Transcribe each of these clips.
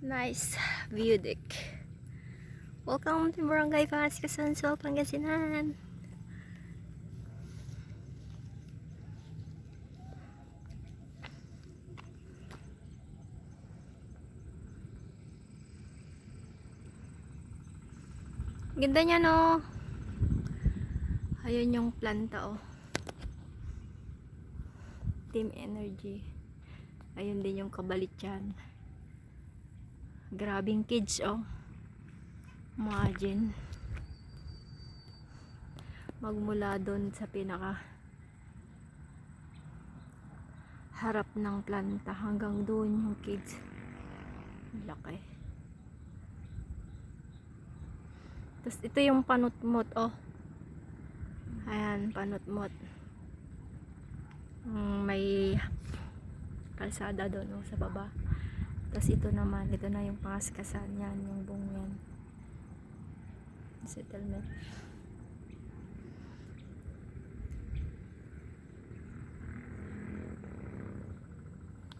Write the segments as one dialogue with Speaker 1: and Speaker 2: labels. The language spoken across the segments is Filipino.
Speaker 1: Nice view deck. Welcome to Brgy.Pangascasan, Sual Pangasinan. Ganda niya, no? Ayun yung planta, oh. Team Energy. Ayun din yung kabalityan. Grabing kids, oh. Imagine. Magmula doon sa pinaka harap ng planta hanggang doon yung kids. Laki. Tapos ito yung panutmot, oh. Ayan, panutmot. May kalsada doon, oh, sa baba. Tapos ito naman, ito na yung Pangascasan, yan, yung buong yan. Settlement.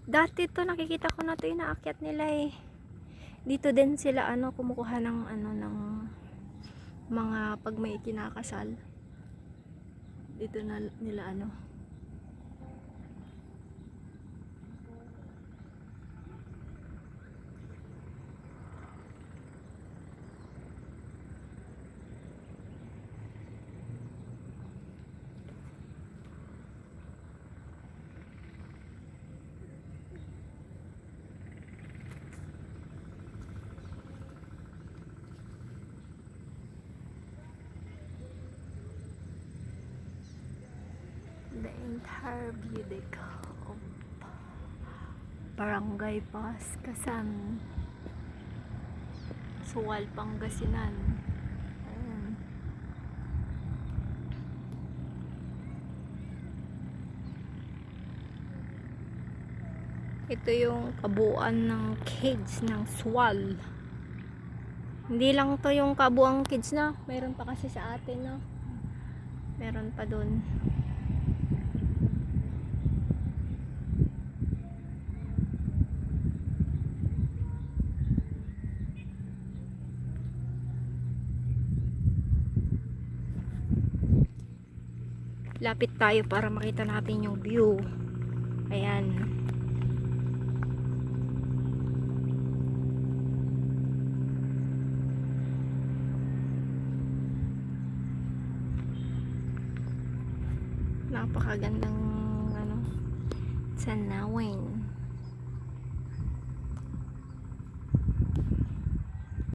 Speaker 1: Dati to nakikita ko na to yung naakyat nila eh. Dito din sila kumukuha ng ng mga pag may kinakasal. Dito na nila the entire view deck of Brgy.Pangascasan, Sual Pangasinan. Ayan. Ito yung kabuuan ng kids ng Sual. Hindi lang to yung kabuuan kids na, mayroon pa kasi sa atin, no? Meron pa doon. Lapit tayo para makita natin yung view. Ayan. Napakagandang tanawin.